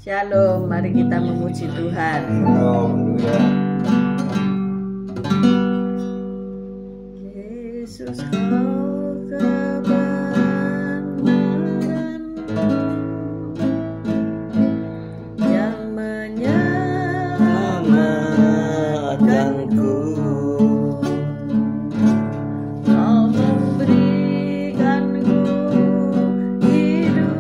Shalom, mari kita memuji Tuhan. Yesus kau kebenaran yang menyelamatkanku. Kau memberikanku hidup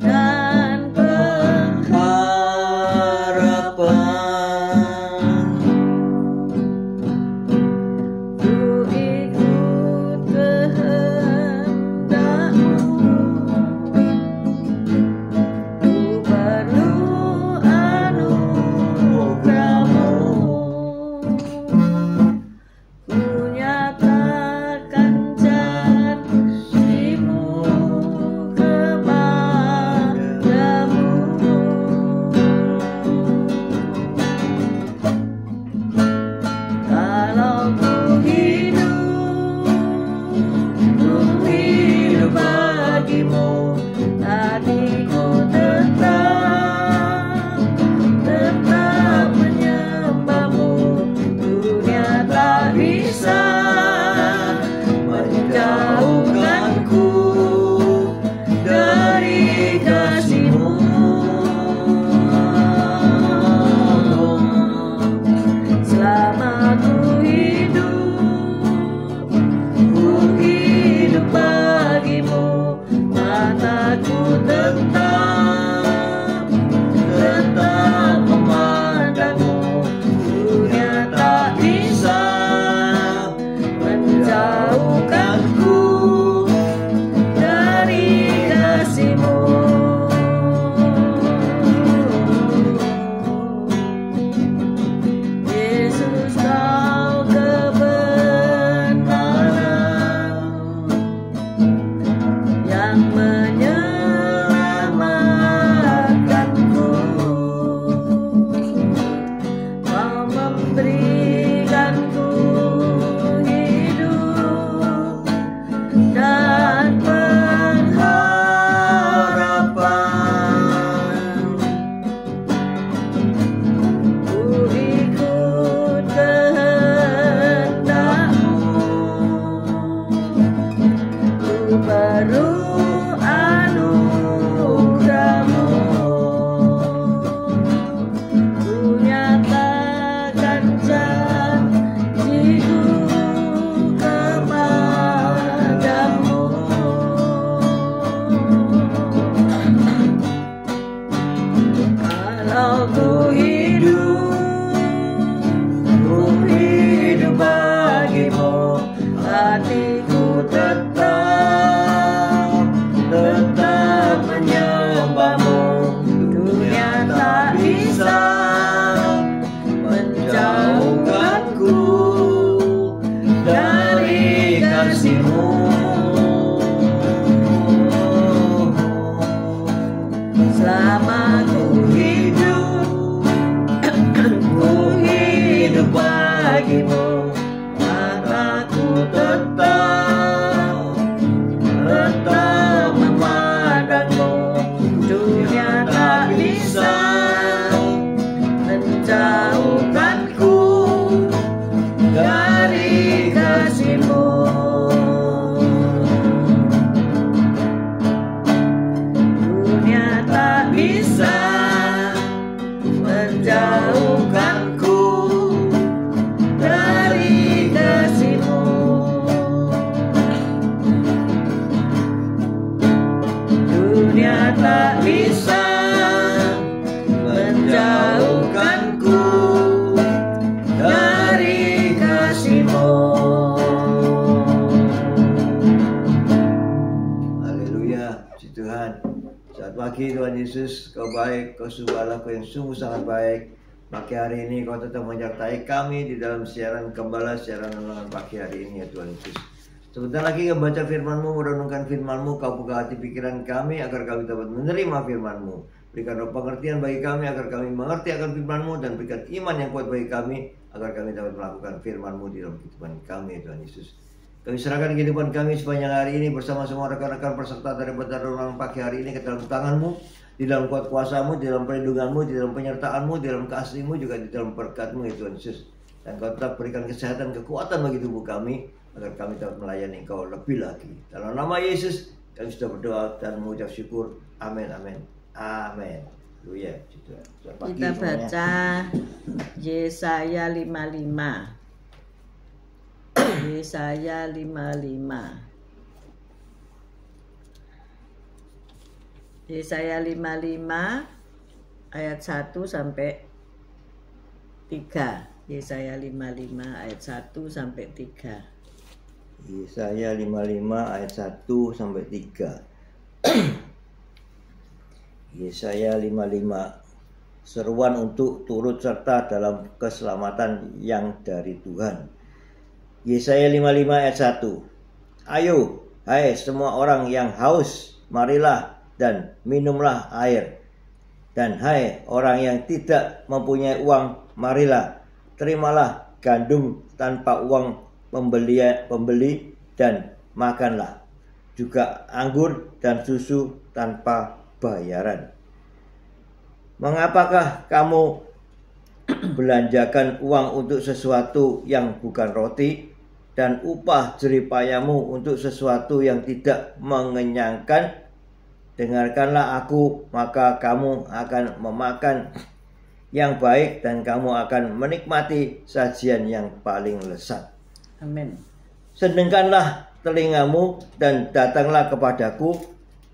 dan pengharapan. Ku ikut kehendak-Mu. Ku perlu anugerah-Mu. Ku nyatakan janji-Mu kepadamu. Kalau ku hidup bagimu, hatiku tetap menyembah-Mu. Dunia tak bisa menjauhkanku dari kasih-Mu. Selama ku hidup bagimu, mataku tetap memandang-Mu. Dunia tak bisa menjauhkanku dari kasih-Mu. Yesus kau kebenaran yang menyelamatkanku. Kau memberikanku hidup dan pengharapan. Ku ikut kehendak-Mu. Ku perlu anugerah-Mu. Ku nyatakan janji-Ku kepadamu. Kalau ku hidup bagimu, hatiku tetap menyembah-Mu. Dunia tak bisa menjauhkanku dari kasih-Mu. Selama ku hidup bagimu, mataku tetap memandang-Mu. Dunia tak bisa menjauhkanku dari kasih-Mu. Dunia tak bisa menjauhkanku dari kasih-Mu. Dunia tak bisa menjauhkanku dari kasih-Mu. Haleluya, puji Tuhan. Selamat pagi Tuhan Yesus, Kau baik, Kau sungguh Allah, Kau yang sungguh sangat baik. Pagi hari ini Kau tetap menyertai kami di dalam siaran Gembala, siaran renungan pagi hari ini ya Tuhan Yesus. Sebentar lagi kami baca firman-Mu, merenungkan firman-Mu. Kau buka hati pikiran kami agar kami dapat menerima firman-Mu. Berikan roh pengertian bagi kami agar kami mengerti akan firman-Mu, dan berikan iman yang kuat bagi kami agar kami dapat melakukan firman-Mu di dalam kehidupan kami, Tuhan Yesus. Kami serahkan kehidupan kami sepanjang hari ini bersama semua rekan-rekan peserta daripada renungan pagi hari ini ke dalam tangan-Mu. Di dalam kuat kuasamu, di dalam perlindunganmu, di dalam penyertaanmu, di dalam kasihmu, juga di dalam berkatmu ya Tuhan Yesus. Dan Kau tetap berikan kesehatan, kekuatan bagi tubuh kami, agar kami dapat melayani Engkau lebih lagi. Dalam nama Yesus kami sudah berdoa dan mengucap syukur. Amin, amin, amin. Haleluya. Kita baca Yesaya 55. Yesaya 55. Yesaya 55 ayat 1 sampai 3. Yesaya 55 ayat 1 sampai 3. Yesaya 55 ayat 1 sampai 3. Yesaya 55. Seruan untuk turut serta dalam keselamatan yang dari Tuhan. Yesaya 55 ayat 1. Ayo, hai semua orang yang haus, marilah dan minumlah air. Dan hai orang yang tidak mempunyai uang, marilah, terimalah gandum tanpa uang pembeli dan makanlah. Juga anggur dan susu tanpa bayaran. Mengapakah kamu belanjakan uang untuk sesuatu yang bukan roti, dan upah jeripayamu untuk sesuatu yang tidak mengenyangkan? Dengarkanlah aku, maka kamu akan memakan yang baik dan kamu akan menikmati sajian yang paling lezat. Amin. Sedengkanlah telingamu dan datanglah kepadaku,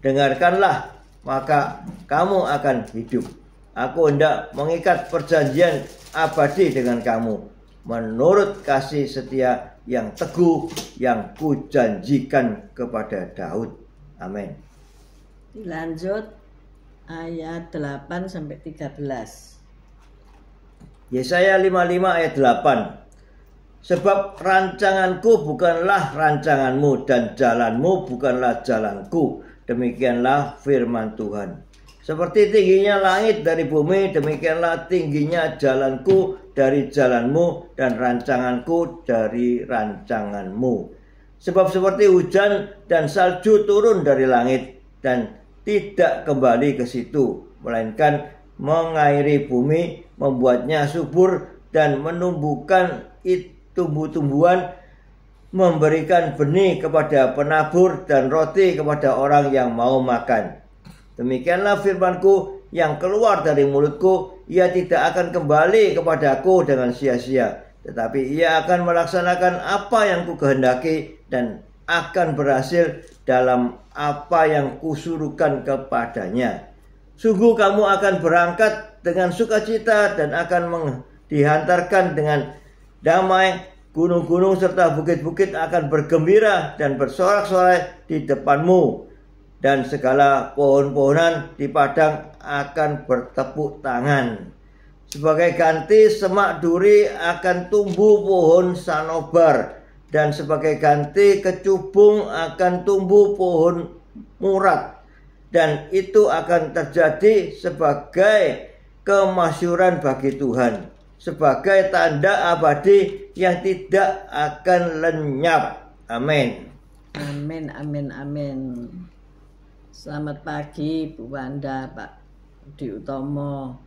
dengarkanlah, maka kamu akan hidup. Aku hendak mengikat perjanjian abadi dengan kamu, menurut kasih setia yang teguh yang kujanjikan kepada Daud. Amin. Dilanjut ayat 8 sampai 13. Yesaya 55 ayat 8. Sebab rancanganku bukanlah rancanganmu dan jalanmu bukanlah jalanku. Demikianlah firman Tuhan. Seperti tingginya langit dari bumi, demikianlah tingginya jalanku dari jalanmu dan rancanganku dari rancanganmu. Sebab seperti hujan dan salju turun dari langit dan tidak kembali ke situ, melainkan mengairi bumi, membuatnya subur dan menumbuhkan tumbuh-tumbuhan, memberikan benih kepada penabur dan roti kepada orang yang mau makan. Demikianlah firmanku yang keluar dari mulutku, ia tidak akan kembali kepadaku dengan sia-sia, tetapi ia akan melaksanakan apa yang kukehendaki dan akan berhasil dalam apa yang kusuruhkan kepadanya. Sungguh kamu akan berangkat dengan sukacita dan akan dihantarkan dengan damai. Gunung-gunung serta bukit-bukit akan bergembira dan bersorak-sorai di depanmu. Dan segala pohon-pohonan di padang akan bertepuk tangan. Sebagai ganti semak duri akan tumbuh pohon sanobar. Dan sebagai ganti kecubung akan tumbuh pohon murat. Dan itu akan terjadi sebagai kemasyhuran bagi Tuhan, sebagai tanda abadi yang tidak akan lenyap. Amin. Amin, amin, amin. Selamat pagi Bu Wanda, Pak Budi Utomo.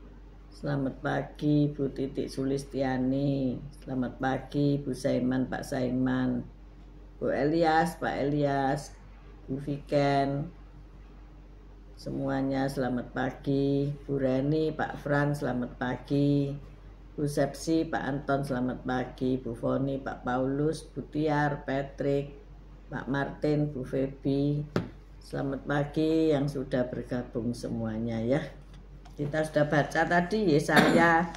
Selamat pagi Bu Titik Sulistiani. Selamat pagi Bu Saiman, Pak Saiman. Bu Elias, Pak Elias. Bu Viken. Semuanya selamat pagi. Bu Reni, Pak Fran, selamat pagi. Bu Sepsi, Pak Anton, selamat pagi. Bu Foni, Pak Paulus, Bu Tiar, Patrick, Pak Martin, Bu Febi. Selamat pagi yang sudah bergabung semuanya ya. Kita sudah baca tadi Yesaya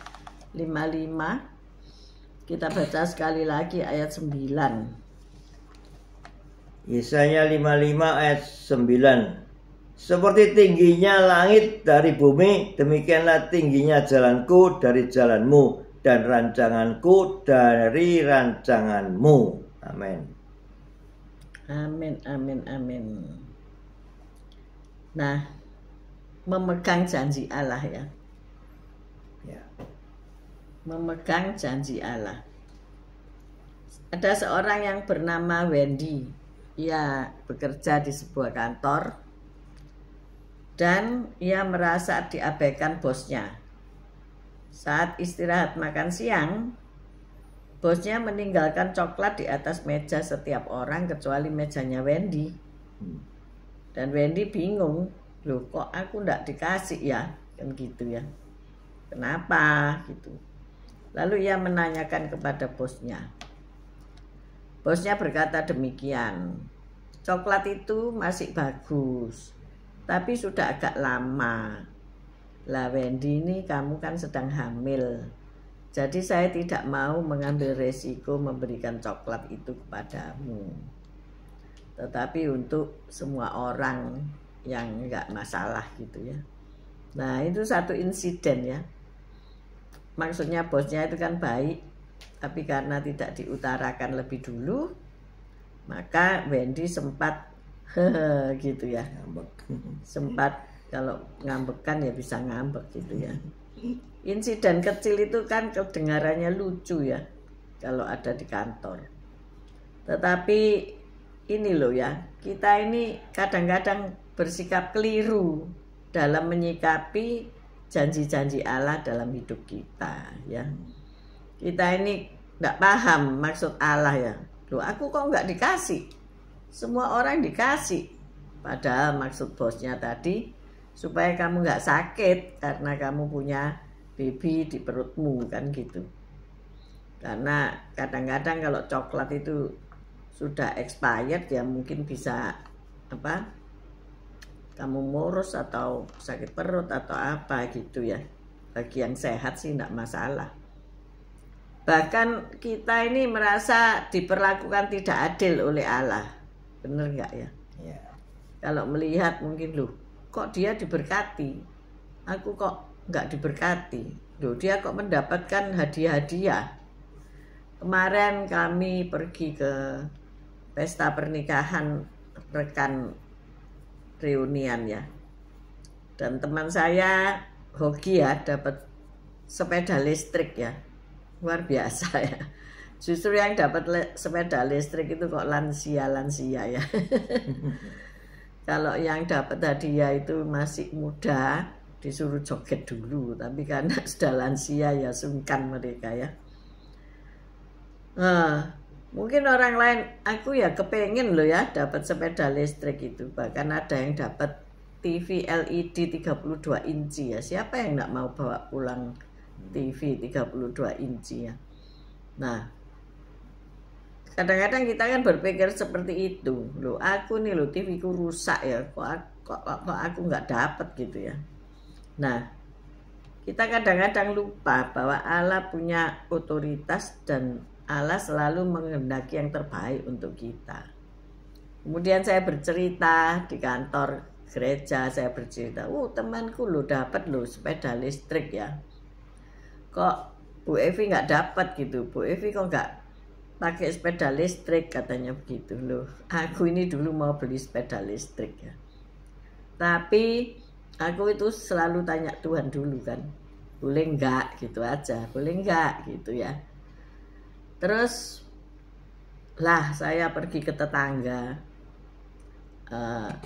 55. Kita baca sekali lagi ayat 9. Yesaya 55 ayat 9. Seperti tingginya langit dari bumi, demikianlah tingginya jalanku dari jalanmu dan rancanganku dari rancanganmu. Amin. Amin, amin, amin. Nah, memegang janji Allah ya. Memegang janji Allah. Ada seorang yang bernama Wendy. Ia bekerja di sebuah kantor. Dan ia merasa diabaikan bosnya. Saat istirahat makan siang, bosnya meninggalkan coklat di atas meja setiap orang kecuali mejanya Wendy. Dan Wendy bingung, loh kok aku ndak dikasih ya, kan gitu ya. Kenapa gitu. Lalu ia menanyakan kepada bosnya. Bosnya berkata demikian, coklat itu masih bagus, tapi sudah agak lama. Lah Wendy, ini kamu kan sedang hamil. Jadi saya tidak mau mengambil resiko memberikan coklat itu kepadamu. Tetapi untuk semua orang yang enggak masalah gitu ya. Nah itu satu insiden ya. Maksudnya bosnya itu kan baik, tapi karena tidak diutarakan lebih dulu, maka Wendy sempat gitu ya. Sempat, kalau ngambekan ya bisa ngambek gitu ya. Insiden kecil itu kan kedengarannya lucu ya kalau ada di kantor. Tetapi ini loh ya, kita ini kadang-kadang bersikap keliru dalam menyikapi janji-janji Allah dalam hidup kita ya. Kita ini nggak paham maksud Allah ya. Loh aku kok nggak dikasih? Semua orang dikasih. Padahal maksud bosnya tadi supaya kamu nggak sakit karena kamu punya baby di perutmu kan gitu. Karena kadang-kadang kalau coklat itu sudah expired ya mungkin bisa apa? Kamu morus atau sakit perut atau apa gitu ya. Bagi yang sehat sih enggak masalah. Bahkan kita ini merasa diperlakukan tidak adil oleh Allah. Bener nggak ya? Ya. Kalau melihat mungkin loh, kok dia diberkati? Aku kok nggak diberkati? Loh dia kok mendapatkan hadiah-hadiah? Kemarin kami pergi ke pesta pernikahan rekan reunian ya. Dan teman saya Hoki ya dapat sepeda listrik ya. Luar biasa ya. Justru yang dapat sepeda listrik itu kok lansia-lansia ya. Kalau yang dapat hadiah itu masih muda, disuruh joget dulu. Tapi karena sudah lansia ya sungkan mereka ya. Mungkin orang lain, aku ya kepengen loh ya dapat sepeda listrik itu. Bahkan ada yang dapat TV LED 32 inci ya. Siapa yang nggak mau bawa pulang TV 32 inci ya. Nah, kadang-kadang kita kan berpikir seperti itu. Loh, aku nih loh TV ku rusak ya. Kok aku nggak dapat gitu ya. Nah, kita kadang-kadang lupa bahwa Allah punya otoritas dan Allah selalu menghendaki yang terbaik untuk kita. Kemudian saya bercerita di kantor gereja, saya bercerita, temanku lo dapat lo sepeda listrik ya. Kok Bu Evi nggak dapat gitu, Bu Evi kok nggak pakai sepeda listrik, katanya begitu loh. Aku ini dulu mau beli sepeda listrik ya. Tapi aku itu selalu tanya Tuhan dulu kan, boleh nggak gitu aja, boleh nggak gitu ya. Terus lah saya pergi ke tetangga,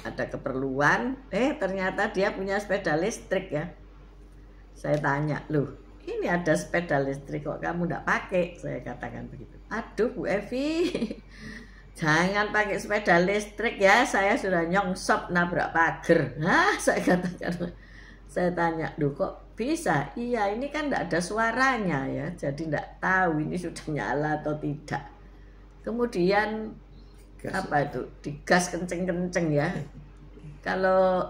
ada keperluan, ternyata dia punya sepeda listrik ya. Saya tanya, loh ini ada sepeda listrik kok kamu nggak pakai? Saya katakan begitu. Aduh Bu Evi, jangan pakai sepeda listrik ya, saya sudah nyongsop nabrak pagar. Saya katakan, saya tanya, loh kok bisa? Iya ini kan nggak ada suaranya ya, jadi nggak tahu ini sudah nyala atau tidak. Kemudian apa itu, digas kenceng-kenceng ya. Kalau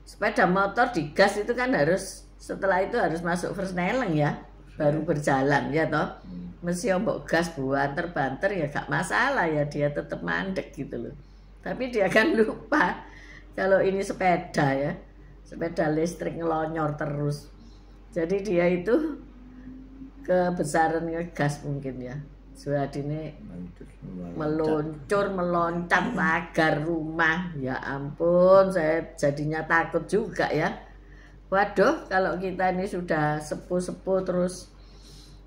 sepeda motor digas itu kan harus, setelah itu harus masuk persneleng ya, baru berjalan ya toh. Mesti ombok gas banter-banter ya gak masalah ya, dia tetap mandek gitu loh. Tapi dia kan lupa kalau ini sepeda ya, sepeda listrik ngelonyor terus. Jadi dia itu kebesaran ngegas mungkin ya. Sudah ini meluncur, meloncat pagar rumah. Ya ampun, saya jadinya takut juga ya. Waduh, kalau kita ini sudah sepuh-sepuh terus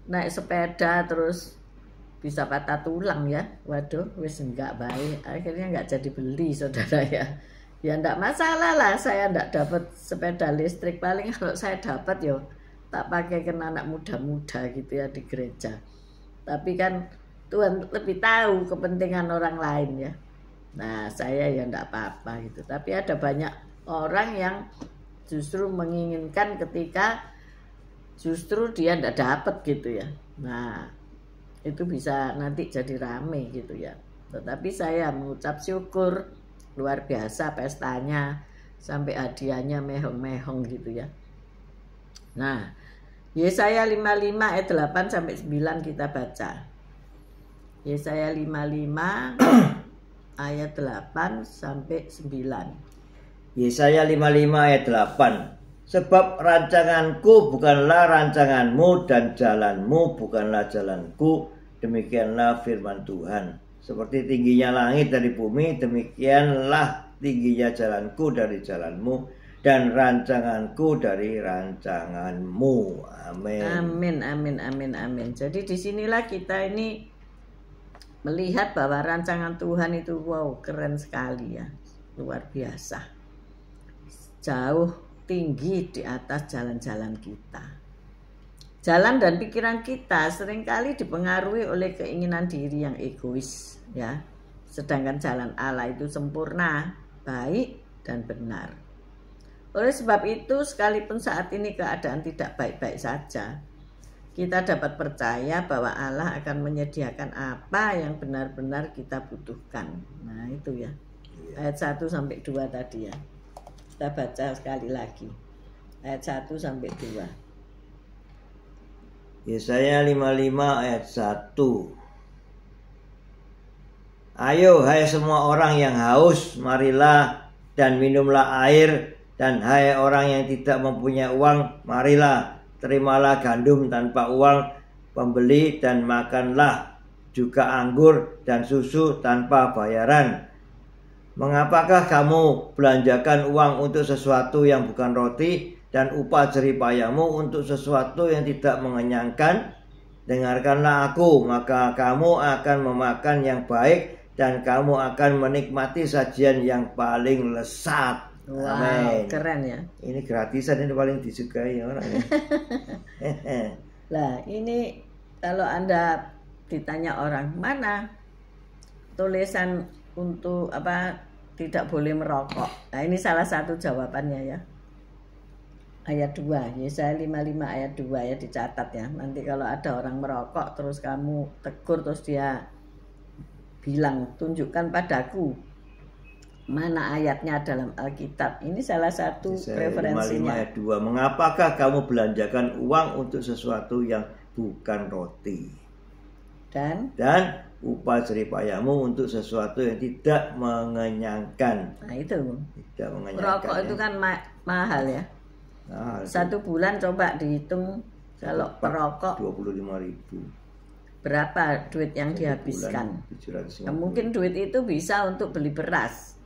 naik sepeda terus bisa patah tulang ya. Waduh, wis enggak baik. Akhirnya enggak jadi beli saudara ya. Ya enggak masalah lah saya enggak dapat sepeda listrik. Paling kalau saya dapat yo tak pakai ke anak muda-muda gitu ya di gereja. Tapi kan Tuhan lebih tahu kepentingan orang lain ya. Nah saya ya enggak apa-apa gitu. Tapi ada banyak orang yang justru menginginkan ketika justru dia enggak dapat gitu ya. Nah itu bisa nanti jadi rame gitu ya. Tetapi saya mengucap syukur luar biasa pestanya, sampai hadiahnya mehong-mehong gitu ya. Nah, Yesaya 55 ayat 8 sampai 9 kita baca. Yesaya 55 ayat 8 sampai 9. Yesaya 55 ayat 8. Sebab rancanganku bukanlah rancanganmu dan jalanmu bukanlah jalanku. Demikianlah firman Tuhan. Seperti tingginya langit dari bumi, demikianlah tingginya jalanku dari jalanmu dan rancanganku dari rancanganmu. Amin. Amin, amin, amin, amin. Jadi disinilah kita ini melihat bahwa rancangan Tuhan itu wow keren sekali ya, luar biasa. Jauh tinggi di atas jalan-jalan kita. Jalan dan pikiran kita seringkali dipengaruhi oleh keinginan diri yang egois ya. Sedangkan jalan Allah itu sempurna, baik dan benar. Oleh sebab itu sekalipun saat ini keadaan tidak baik-baik saja, kita dapat percaya bahwa Allah akan menyediakan apa yang benar-benar kita butuhkan. Nah itu ya. Ayat 1 sampai 2 tadi ya. Kita baca sekali lagi. Ayat 1 sampai 2. Yesaya 55 ayat 1. Ayo hai semua orang yang haus, marilah dan minumlah air. Dan hai orang yang tidak mempunyai uang, marilah, terimalah gandum tanpa uang pembeli dan makanlah juga anggur dan susu tanpa bayaran. Mengapakah kamu belanjakan uang untuk sesuatu yang bukan roti dan upah jeripayamu untuk sesuatu yang tidak mengenyangkan? Dengarkanlah aku, maka kamu akan memakan yang baik dan kamu akan menikmati sajian yang paling lesat. Wow, amin. Keren ya. Ini gratisan, ini paling disukai orang ya. Lah ini kalau Anda ditanya orang, mana tulisan untuk apa tidak boleh merokok. Nah ini salah satu jawabannya ya. Ayat 2, Yesaya 55 ayat 2 ya, dicatat ya. Nanti kalau ada orang merokok terus kamu tegur, terus dia bilang tunjukkan padaku mana ayatnya dalam Alkitab. Ini salah satu Yesaya referensinya. 55 ayat 2. Mengapakah kamu belanjakan uang untuk sesuatu yang bukan roti? Dan upah jeripayamu untuk sesuatu yang tidak mengenyangkan. Nah itu. Tidak mengenyangkan. Rokok ya. itu kan mahal ya. Nah, Satu bulan coba dihitung kalau perokok 25.000. berapa duit yang dihabiskan. Nah, mungkin duit itu bisa untuk beli beras.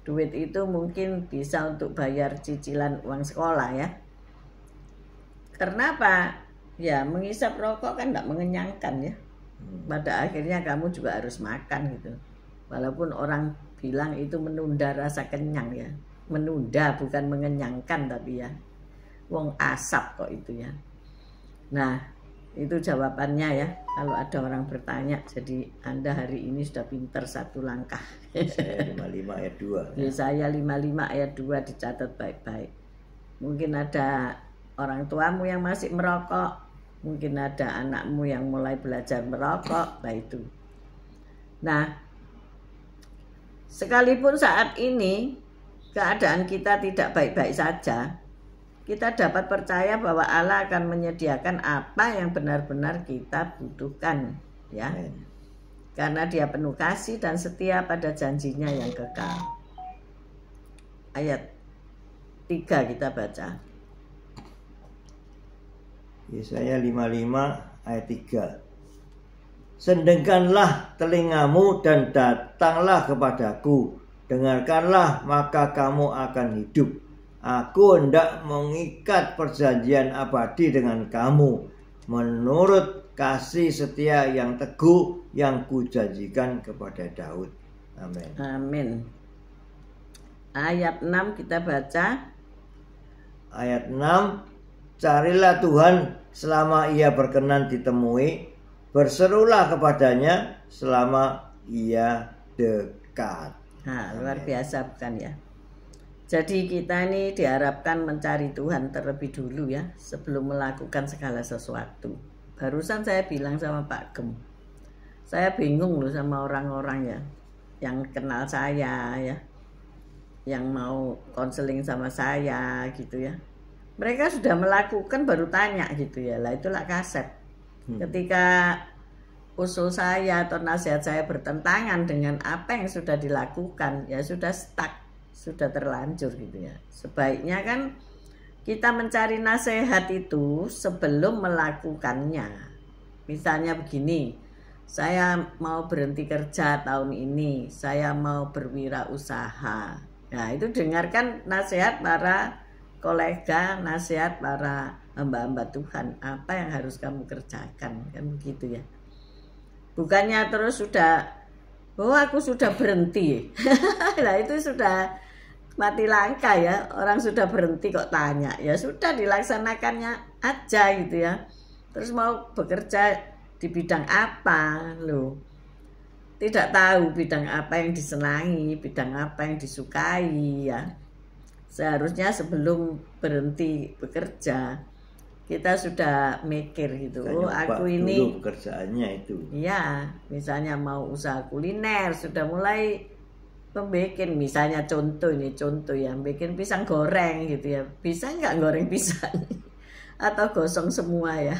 Duit itu mungkin bisa untuk bayar cicilan uang sekolah ya. Karena apa? Ya menghisap rokok kan tidak mengenyangkan ya. Pada akhirnya kamu juga harus makan gitu. Walaupun orang bilang itu menunda rasa kenyang ya. Menunda bukan mengenyangkan tapi ya. Wong asap kok itu ya. Nah itu jawabannya ya. Kalau ada orang bertanya, jadi Anda hari ini sudah pintar satu langkah. Yesaya 55 ayat 2. Yesaya 55 ayat 2 dicatat baik-baik. Mungkin ada orang tuamu yang masih merokok, mungkin ada anakmu yang mulai belajar merokok, nah itu. Nah, sekalipun saat ini keadaan kita tidak baik-baik saja, kita dapat percaya bahwa Allah akan menyediakan apa yang benar-benar kita butuhkan ya. Karena Dia penuh kasih dan setia pada janjinya yang kekal. Ayat 3 kita baca. Yesaya 55 ayat 3. Sendengkanlah telingamu dan datanglah kepadaku. Dengarkanlah maka kamu akan hidup. Aku hendak mengikat perjanjian abadi dengan kamu menurut kasih setia yang teguh yang kujanjikan kepada Daud. Amin. Amin. ayat 6 kita baca. Ayat 6, carilah Tuhan selama ia berkenan ditemui, berserulah kepadanya selama ia dekat. Nah, luar biasa bukan ya? Jadi kita ini diharapkan mencari Tuhan terlebih dulu ya, sebelum melakukan segala sesuatu. Barusan saya bilang sama Pak Gem, saya bingung loh sama orang-orang ya, yang kenal saya ya, yang mau konseling sama saya gitu ya. Mereka sudah melakukan baru tanya gitu ya, lah itulah kaset. Ketika usul saya atau nasihat saya bertentangan dengan apa yang sudah dilakukan, ya sudah stuck, sudah terlanjur gitu ya. Sebaiknya kan kita mencari nasihat itu sebelum melakukannya. Misalnya begini, saya mau berhenti kerja tahun ini, saya mau berwirausaha. Nah, itu dengarkan nasihat para kolega, nasihat para hamba-hamba Tuhan, apa yang harus kamu kerjakan, kan begitu ya. Bukannya terus sudah, oh aku sudah berhenti. Nah itu sudah mati langkah ya, orang sudah berhenti kok tanya. Ya sudah, dilaksanakannya aja gitu ya. Terus mau bekerja di bidang apa loh, tidak tahu bidang apa yang disenangi, bidang apa yang disukai ya. Seharusnya sebelum berhenti bekerja kita sudah mikir gitu, oh aku ini pekerjaannya itu. Iya, misalnya mau usaha kuliner, sudah mulai membikin, misalnya contoh ya, bikin pisang goreng gitu ya. Bisa nggak goreng pisang? Atau gosong semua ya.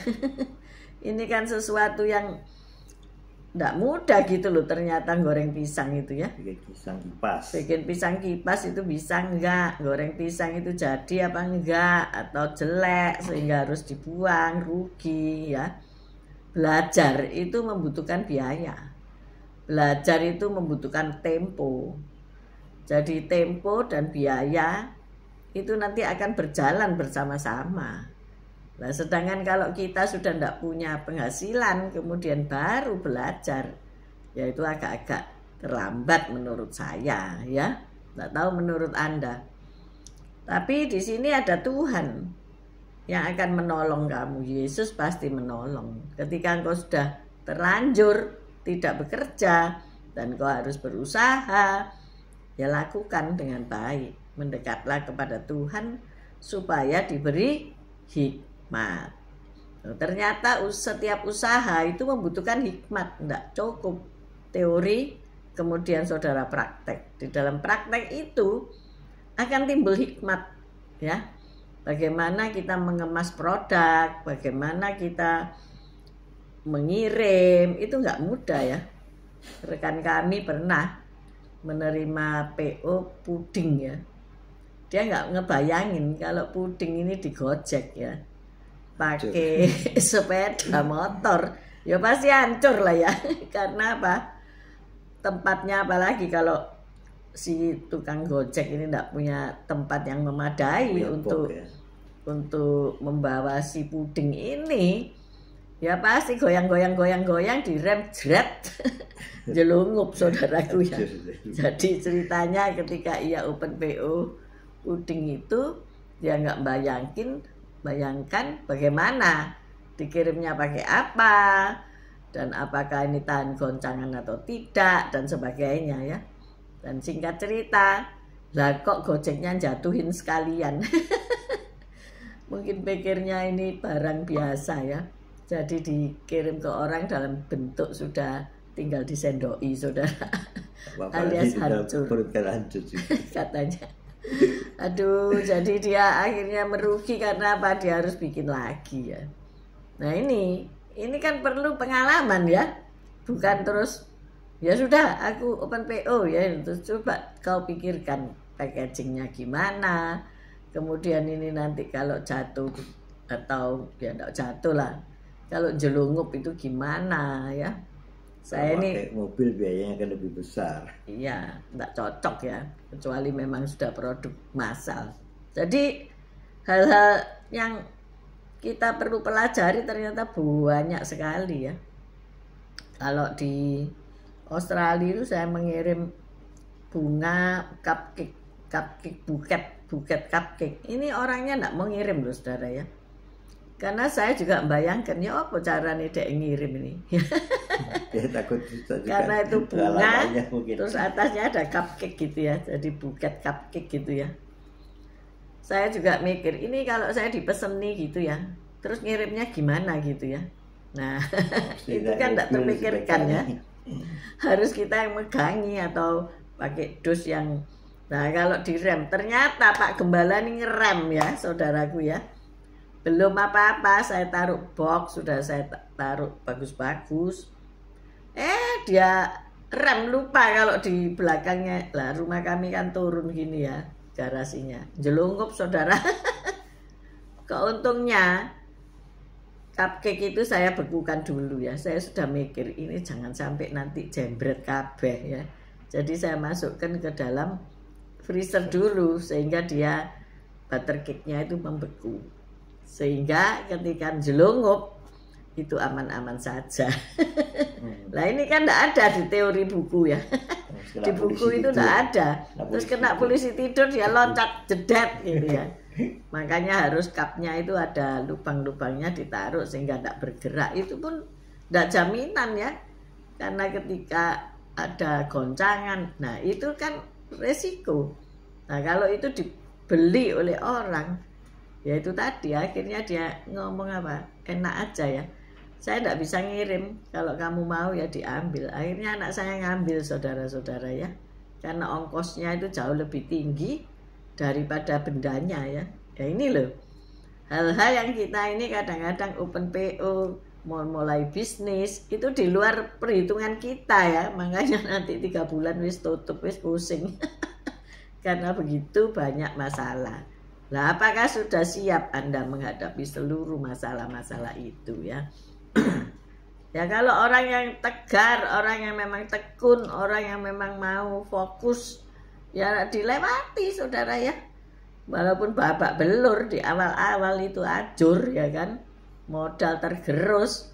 Ini kan sesuatu yang nggak mudah gitu loh ternyata goreng pisang itu ya. Bikin pisang kipas. Bikin pisang kipas itu bisa nggak? Goreng pisang itu jadi apa enggak? Atau jelek sehingga harus dibuang, rugi ya. Belajar itu membutuhkan biaya. Belajar itu membutuhkan tempo. Jadi tempo dan biaya itu nanti akan berjalan bersama-sama. Nah, sedangkan kalau kita sudah tidak punya penghasilan kemudian baru belajar, ya itu agak-agak terlambat menurut saya ya. Tidak tahu menurut Anda. Tapi di sini ada Tuhan yang akan menolong kamu. Yesus pasti menolong. Ketika engkau sudah terlanjur tidak bekerja dan kau harus berusaha, ya lakukan dengan baik. Mendekatlah kepada Tuhan supaya diberi hikmat. Ternyata setiap usaha itu membutuhkan hikmat, tidak cukup teori kemudian saudara praktek. Di dalam praktek itu akan timbul hikmat ya. Bagaimana kita mengemas produk, bagaimana kita mengirim, itu nggak mudah ya. Rekan kami pernah menerima PO puding ya. Dia nggak ngebayangin kalau puding ini digojek ya, pakai sepeda motor, ya pasti hancur lah ya. Karena apa? Tempatnya, apalagi kalau si tukang gojek ini tidak punya tempat yang memadai untuk membawa si puding ini, ya pasti goyang direm jret jelungup saudaraku ya. Jadi ceritanya ketika ia open PO puding itu dia nggak bayangkan bagaimana dikirimnya pakai apa dan apakah ini tahan goncangan atau tidak dan sebagainya ya. Dan singkat cerita, lah kok gojeknya jatuhin sekalian. Mungkin pikirnya ini barang biasa ya, jadi dikirim ke orang dalam bentuk sudah tinggal disendoi saudara, alias hancur katanya. Aduh, jadi dia akhirnya merugi karena apa? Dia harus bikin lagi ya. Nah ini kan perlu pengalaman ya, bukan terus ya sudah aku open PO ya. Terus coba kau pikirkan packagingnya gimana, kemudian ini nanti kalau jatuh atau ya tidak jatuh lah, kalau jelungup itu gimana ya. Saya ini mobil biayanya akan lebih besar. Iya, tidak cocok ya, kecuali memang sudah produk massal. Jadi hal-hal yang kita perlu pelajari ternyata banyak sekali ya. Kalau di Australia itu saya mengirim bunga cupcake, buket cupcake. Ini orangnya enggak mau ngirim loh saudara ya. Karena saya juga membayangkan ya apa caranya dia ngirim ini. Dia takut juga Karena itu bunga, mungkin. terus atasnya ada cupcake gitu ya, jadi buket cupcake gitu ya. Saya juga mikir, ini kalau saya dipesen nih gitu ya, terus ngirimnya gimana gitu ya. Nah, itu kan tidak terpikirkan ya. Harus kita yang megangi atau pakai dus yang... Nah, kalau direm, ternyata Pak Gembala ini ngerem ya, saudaraku ya. Belum apa-apa, saya taruh box, sudah saya taruh bagus-bagus. Dia rem, lupa kalau di belakangnya. Lah, rumah kami kan turun gini ya, garasinya. Jelungup, saudara. Keuntungnya, cupcake itu saya bekukan dulu ya. Saya sudah mikir, ini jangan sampai nanti jembret kabeh ya. Jadi saya masukkan ke dalam freezer dulu, sehingga dia butter cake-nya itu membeku. Sehingga ketika jelungup itu aman-aman saja. Lah ini kan tidak ada di teori buku ya. Di buku itu tidak ada. Terus kena polisi tidur dia loncat jedet gitu ya. Makanya harus cupnya itu ada lubang-lubangnya ditaruh sehingga tidak bergerak. Itu pun tidak jaminan ya. Karena ketika ada goncangan, nah itu kan resiko. Nah kalau itu dibeli oleh orang, ya itu tadi akhirnya dia ngomong apa, enak aja ya, saya tidak bisa ngirim, kalau kamu mau ya diambil. Akhirnya anak saya ngambil, saudara-saudara ya, karena ongkosnya itu jauh lebih tinggi daripada bendanya ya. Ya ini loh, hal-hal yang kita ini kadang-kadang open PO, mau mulai bisnis, itu di luar perhitungan kita ya. Makanya nanti 3 bulan wis tutup, wis pusing. Karena begitu banyak masalah. Lah apakah sudah siap Anda menghadapi seluruh masalah-masalah itu ya? Ya kalau orang yang tegar, orang yang memang tekun, orang yang memang mau fokus, ya dilewati saudara ya. Walaupun babak belur di awal-awal itu ajur ya kan, modal tergerus,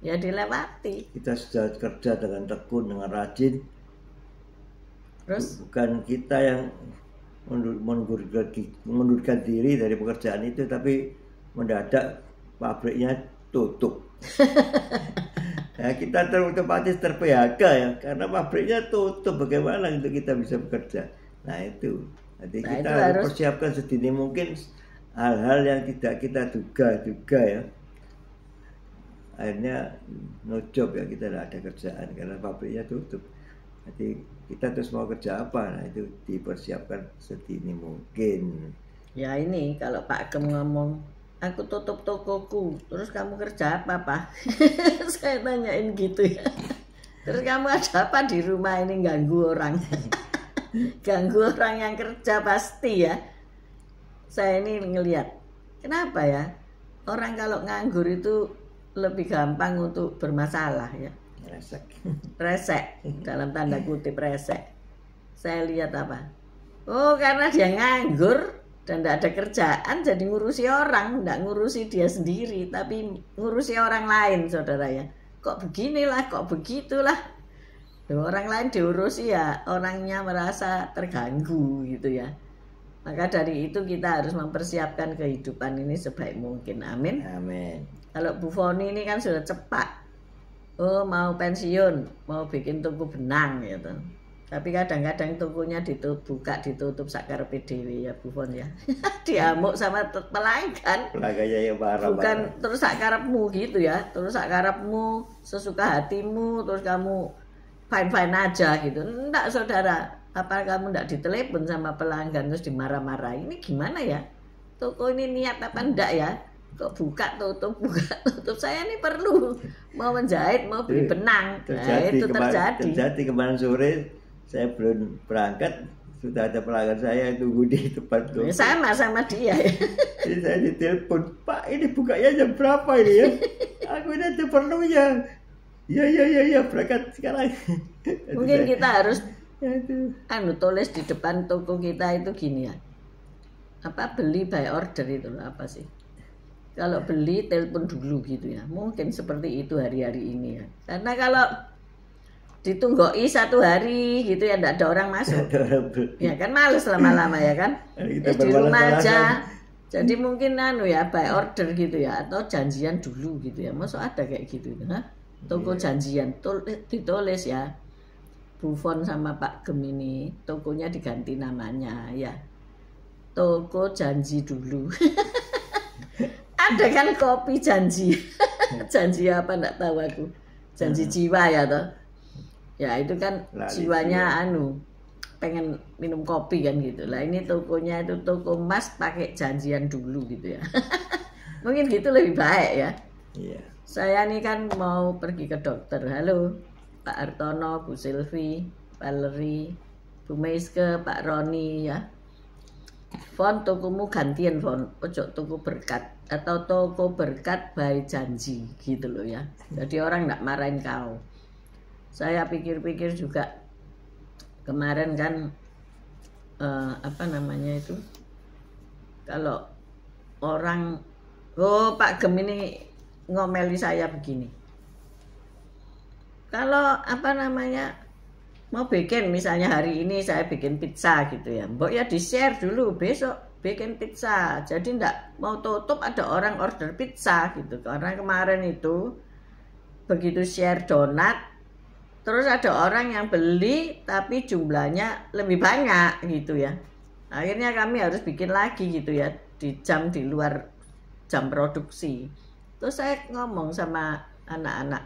ya dilewati. Kita sudah kerja dengan tekun, dengan rajin. Terus bukan kita yang mengundurkan diri dari pekerjaan itu, tapi mendadak pabriknya tutup. Ya, kita otomatis ter-PHK ya, karena pabriknya tutup. Bagaimana untuk kita bisa bekerja? Nah itu, jadi kita harus persiapkan sedini mungkin hal-hal yang tidak kita duga juga ya. Akhirnya no job ya, kita tidak ada kerjaan karena pabriknya tutup. Jadi kita terus mau kerja apa? Nah itu dipersiapkan sedini mungkin. Ya ini kalau Pak Gem ngomong, aku tutup tokoku, terus kamu kerja apa Pak? Saya tanyain gitu ya. Terus kamu ada apa di rumah ini, ganggu orang? Ganggu orang yang kerja pasti ya. Saya ini ngelihat, kenapa ya? Orang kalau nganggur itu lebih gampang untuk bermasalah ya. Resek, dalam tanda kutip resek. Saya lihat apa? Oh karena dia nganggur dan tidak ada kerjaan, jadi ngurusi orang, tidak ngurusi dia sendiri, tapi ngurusi orang lain, saudara ya. Kok beginilah, kok begitulah. Orang lain diurusi ya, orangnya merasa terganggu gitu ya. Maka dari itu kita harus mempersiapkan kehidupan ini sebaik mungkin. Amin. Amin. Kalau Bu Foni ini kan sudah cepat. Oh mau pensiun, mau bikin toko benang gitu. Tapi kadang-kadang tokonya ditutup sakarepe dhewe ya Bu Fon ya. Diamuk sama pelanggan. Pelanggannya ya marah. Bukan terus sakarepmu gitu ya. Terus sakarepmu, sesuka hatimu, terus kamu fine-fine aja gitu. Enggak saudara. Apa kamu enggak ditelepon sama pelanggan terus dimarah-marah? Ini gimana ya? Toko ini niat apa enggak ya? Kok buka tutup. Saya ini perlu mau menjahit, mau beli benang. Nah, itu terjadi kemarin sore. Saya belum berangkat, sudah ada pelanggan saya yang tunggu di tempat toko. Sama dia ya. Jadi saya ditelepon, Pak ini bukanya jam berapa ini ya? Aku ini ada perlunya. Ya berangkat sekarang. Mungkin kita harus tulis di depan toko kita itu gini ya. Apa beli by order itu apa sih? Kalau beli telepon dulu gitu ya. Mungkin seperti itu hari-hari ini ya. Karena kalau ditunggoi 1 hari gitu ya, enggak ada orang masuk. Ya kan males lama-lama ya kan. Di rumah aja. Jadi mungkin ya by order gitu ya, atau janjian dulu gitu ya. Masa ada kayak gitu ha? Toko janjian ditulis ya. Buffon sama Pak Gem ini tokonya diganti namanya ya. Toko janji dulu. Ada kan kopi janji. Janji apa enggak tahu aku. Janji jiwa ya toh. Ya itu kan jiwanya pengen minum kopi kan gitu lah. Ini tokonya itu toko Mas pakai janjian dulu gitu ya. Mungkin gitu lebih baik ya. Iya. Saya nih kan mau pergi ke dokter. Halo Pak Artono, Bu Silvi, Valerie, Bu Meiske, Pak Roni ya. Fon tokomu gantian Fon, ojo toko berkat atau toko berkat by janji gitu loh ya. Jadi orang nggak marahin kau. Saya pikir-pikir juga kemarin kan apa namanya itu, kalau orang Pak Gem ini ngomeli saya begini, kalau apa namanya mau bikin misalnya hari ini saya bikin pizza gitu ya, mbok ya di share dulu besok bikin pizza, jadi ndak mau tutup ada orang order pizza gitu. Karena kemarin itu begitu share donat terus ada orang yang beli tapi jumlahnya lebih banyak gitu ya. Akhirnya kami harus bikin lagi gitu ya di luar jam produksi. Terus saya ngomong sama anak-anak,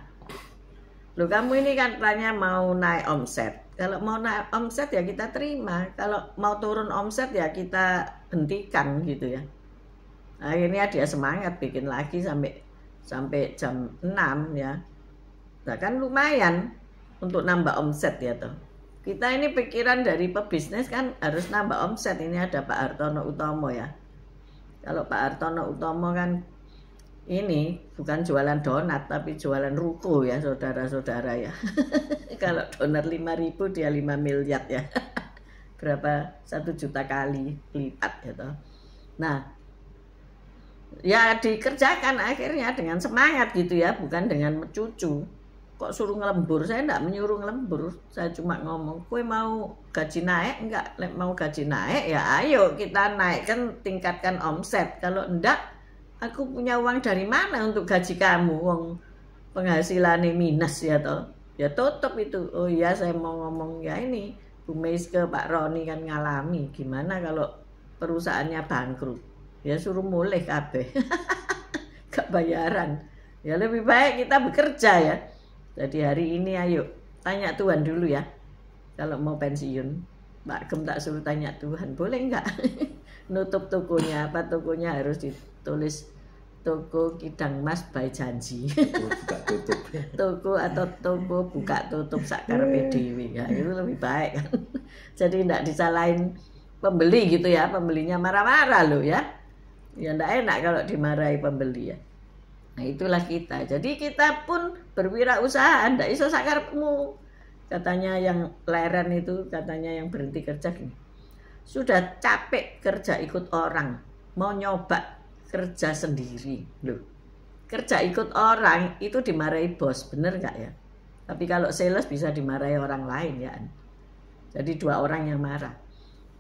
loh kamu ini kan katanya mau naik omset. Kalau mau naik omset ya kita terima. Kalau mau turun omset ya kita hentikan gitu ya. Akhirnya dia semangat bikin lagi sampai jam 6 ya. Nah kan lumayan untuk nambah omset ya toh. Kita ini pikiran dari pebisnis kan harus nambah omset. Ini ada Pak Hartono Utomo ya. Kalau Pak Hartono Utomo kan ini bukan jualan donat tapi jualan ruko ya saudara-saudara ya. Kalau donat 5.000 dia 5 miliar ya. Berapa 1 juta kali lipat ya toh. Nah ya dikerjakan akhirnya dengan semangat gitu ya, bukan dengan mencucu. Kok suruh ngelembur? Saya enggak menyuruh ngelembur. Saya cuma ngomong, "Kowe mau gaji naik enggak? Mau gaji naik ya ayo kita naikkan, tingkatkan omset. Kalau enggak, aku punya uang dari mana untuk gaji kamu? Wong penghasilannya minus ya toh." Ya tutup itu. Oh iya saya mau ngomong ya ini Bu Meiske, Pak Roni kan ngalami. Gimana kalau perusahaannya bangkrut? Ya suruh mulih kabeh. Gak bayaran. Ya lebih baik kita bekerja ya. Jadi hari ini ayo tanya Tuhan dulu ya. Kalau mau pensiun, Pak Gem tak suruh tanya Tuhan, boleh enggak nutup tokonya? Apa tokonya harus ditulis toko Kidang Mas by janji. Buka tutup. Toko atau toko buka tutup sakarpe dhewe ya, itu lebih baik kan. Jadi enggak disalahin pembeli gitu ya, pembelinya marah-marah loh ya. Ya enggak enak kalau dimarahi pembeli ya. Nah itulah kita. Jadi kita pun berwirausaha, ndak iso sakarepmu. Katanya yang leren itu, katanya yang berhenti kerja gini. Sudah capek kerja ikut orang, mau nyoba kerja sendiri. Loh. Kerja ikut orang itu dimarahi bos, bener nggak ya? Tapi kalau sales bisa dimarahi orang lain ya. Jadi 2 orang yang marah.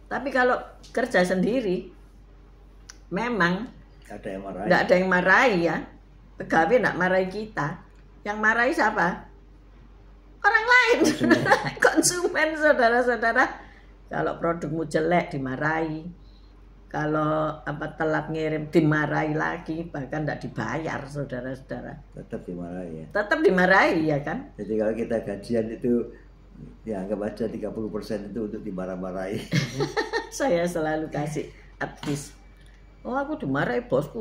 Tapi kalau kerja sendiri memang nggak ada yang marahi ya. Pegawai nak marahi kita, yang marahi siapa? Orang lain, konsumen saudara-saudara. Kalau produkmu jelek dimarahi, kalau telat ngirim dimarahi lagi, bahkan tidak dibayar saudara-saudara. Tetap dimarahi ya. Tetap dimarahi ya kan. Jadi kalau kita gajian itu ya anggap aja 30% itu untuk dimarah-marahi. Saya selalu kasih advice. Oh aku dimarahi bosku,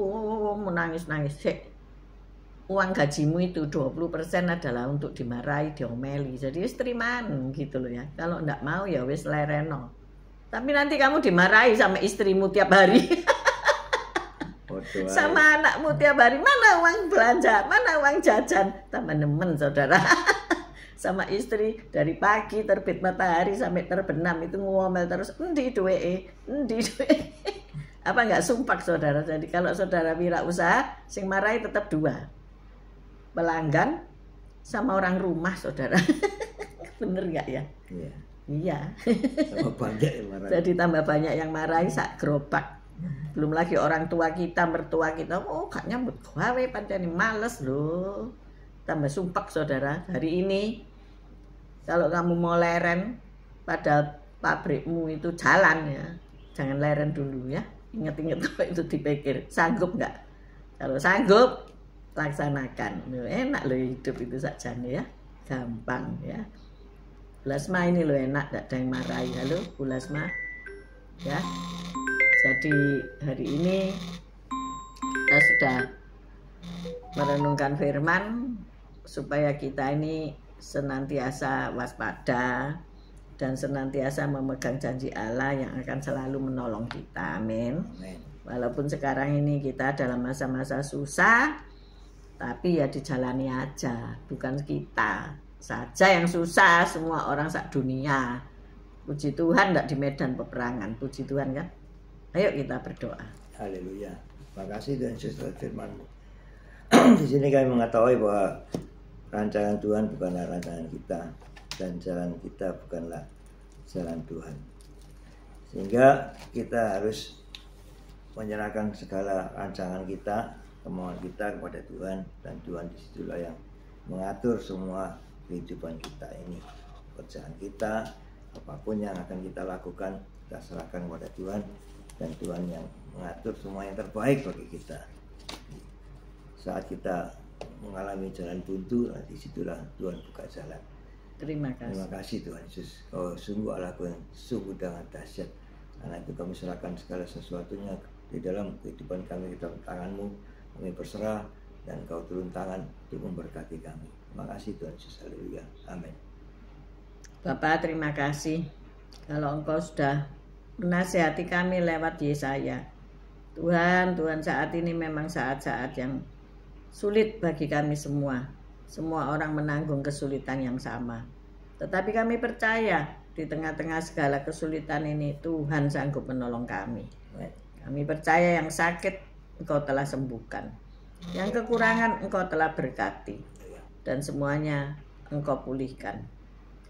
menangis-nangis. Uang gajimu itu 20% adalah untuk dimarahi, diomeli. Jadi wis terimaan gitu loh ya. Kalau enggak mau ya wis lereno. Tapi nanti kamu dimarahi sama istrimu tiap hari. Sama anakmu tiap hari. Mana uang belanja? Mana uang jajan? Tambah nemen saudara. Sama istri dari pagi terbit matahari sampai terbenam itu ngomel terus. Endi duweke? Endi duweke? Apa enggak sumpah saudara? Jadi kalau saudara wirausaha sing marahi tetap 2. Pelanggan sama orang rumah saudara. Bener nggak ya? Iya. Iya. Tambah banyak yang marah. Jadi tambah banyak yang marahi sak gerobak. Belum lagi orang tua kita, mertua kita, oh gak nyambut gawe pancen males loh. Tambah sumpek saudara. Hari ini kalau kamu mau leren pada pabrikmu itu jalan ya, jangan leren dulu ya. Ingat-ingat kalau itu dipikir, sanggup nggak? Kalau sanggup, laksanakan. Enak loh hidup itu saja ya, gampang ya. Bu Lasma ini loh enak, tidak ada yang marahi. Halo Bu Lasma ya. Jadi hari ini kita sudah merenungkan firman supaya kita ini senantiasa waspada dan senantiasa memegang janji Allah yang akan selalu menolong kita. Amin. Walaupun sekarang ini kita dalam masa-masa susah, tapi ya dijalani aja, bukan kita saja yang susah, semua orang sak dunia. Puji Tuhan tidak di medan peperangan, puji Tuhan kan. Ayo kita berdoa. Haleluya. Terima kasih Tuhan Yesus firman-Mu. Di sini kami mengetahui bahwa rancangan Tuhan bukanlah rancangan kita dan jalan kita bukanlah jalan Tuhan. Sehingga kita harus menyerahkan segala rancangan kita, kemauan kita kepada Tuhan, dan Tuhan disitulah yang mengatur semua kehidupan kita ini. Pekerjaan kita, apapun yang akan kita lakukan, kita serahkan kepada Tuhan, dan Tuhan yang mengatur semua yang terbaik bagi kita. Saat kita mengalami jalan buntu, disitulah Tuhan buka jalan. Terima kasih. Terima kasih Tuhan Yesus. Kau sungguh Allahku yang sungguh dengan dahsyat. Karena itu kami serahkan segala sesuatunya di dalam kehidupan kami ke dalam tangan-Mu. Kami berserah dan Kau turun tangan untuk memberkati kami. Terima kasih Tuhan Yesus. Haleluya. Amin. Bapak terima kasih kalau Engkau sudah menasihati kami lewat Yesaya. Tuhan saat ini memang saat-saat yang sulit bagi kami semua. Semua orang menanggung kesulitan yang sama. Tetapi kami percaya di tengah-tengah segala kesulitan ini Tuhan sanggup menolong kami. Kami percaya yang sakit Engkau telah sembuhkan. Yang kekurangan Engkau telah berkati. Dan semuanya Engkau pulihkan.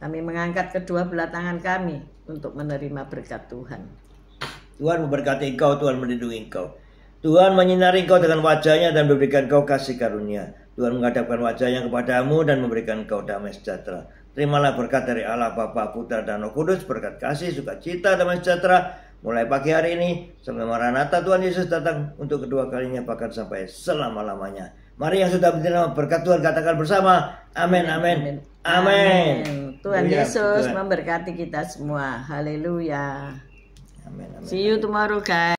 Kami mengangkat kedua belah tangan kami untuk menerima berkat Tuhan. Tuhan memberkati engkau, Tuhan melindungi engkau. Tuhan menyinari engkau dengan wajahnya dan memberikan engkau kasih karunia. Tuhan menghadapkan wajahnya kepadamu dan memberikan engkau damai sejahtera. Terimalah berkat dari Allah Bapa, Putra dan Roh Kudus, berkat kasih, sukacita, damai sejahtera mulai pagi hari ini sampai Maranatha Tuhan Yesus datang untuk kedua kalinya, bahkan sampai selama-lamanya. Mari yang sudah menerima berkat Tuhan katakan bersama, amin, amin, amin. Tuhan Yesus memberkati kita semua. Haleluya. Amin, amin. See you tomorrow guys.